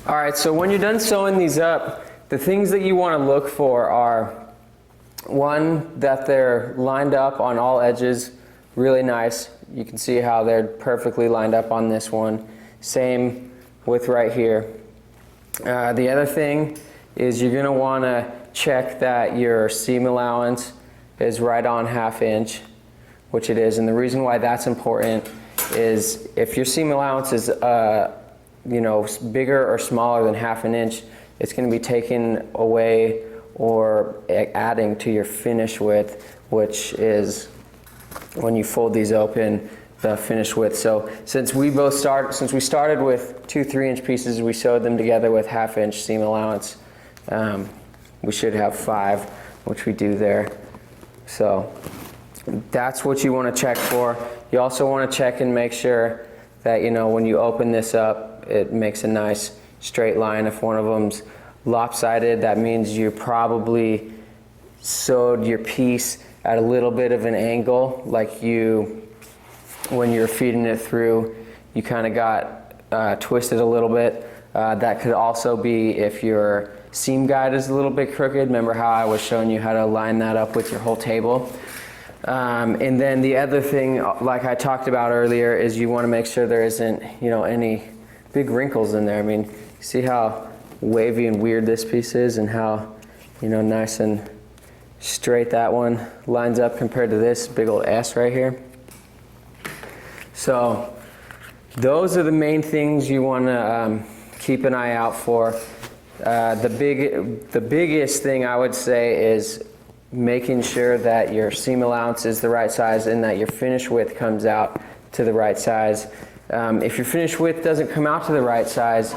All right, so when you're done sewing these up, the things that you want to look for are, one, that they're lined up on all edges, really nice. You can see how they're perfectly lined up on this one. Same with right here. The other thing is you're going to want to check that your seam allowance is right on 1/2 inch, which it is. And the reason why that's important is if your seam allowance is you know, bigger or smaller than 1/2 inch, it's going to be taken away or adding to your finish width, which is when you fold these open, the finish width. So since we started with 2 3-inch pieces, we sewed them together with 1/2 inch seam allowance. We should have 5, which we do there. So that's what you want to check for. You also want to check and make sure that, you know, when you open this up, it makes a nice straight line. If one of them's lopsided, that means you probably sewed your piece at a little bit of an angle, like when you're feeding it through, you kind of got twisted a little bit. That could also be if your seam guide is a little bit crooked. Remember how I was showing you how to line that up with your whole table? And then the other thing, like I talked about earlier, is you want to make sure there isn't, you know, any big wrinkles in there. I mean, see how wavy and weird this piece is, and how, you know, nice and straight that one lines up compared to this big old S right here. So those are the main things you want to keep an eye out for. The biggest thing I would say is making sure that your seam allowance is the right size and that your finish width comes out to the right size. If your finish width doesn't come out to the right size,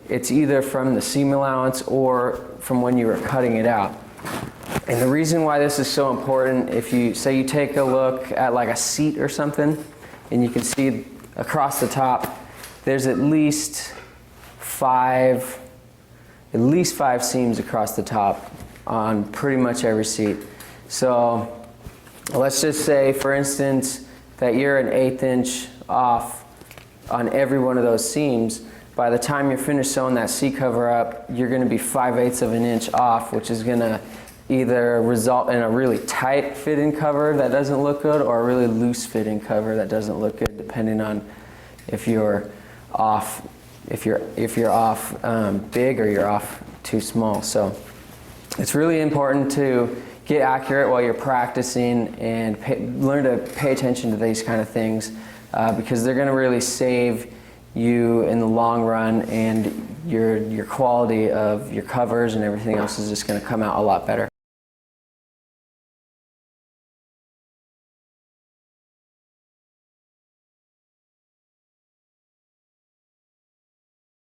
it's either from the seam allowance or from when you were cutting it out. And the reason why this is so important, if you say you take a look at like a seat or something, and you can see across the top, there's at least five seams across the top on pretty much every seat. So let's just say, for instance, that you're an 1/8 inch off on every one of those seams. By the time you're finished sewing that seat cover up, you're going to be 5/8 of an inch off, which is going to either result in a really tight fitting cover that doesn't look good, or a really loose fitting cover that doesn't look good, depending on if you're off, if you're off big or you're off too small. So it's really important to get accurate while you're practicing, and learn to pay attention to these kind of things, because they're going to really save you in the long run, and your quality of your covers and everything else is just going to come out a lot better.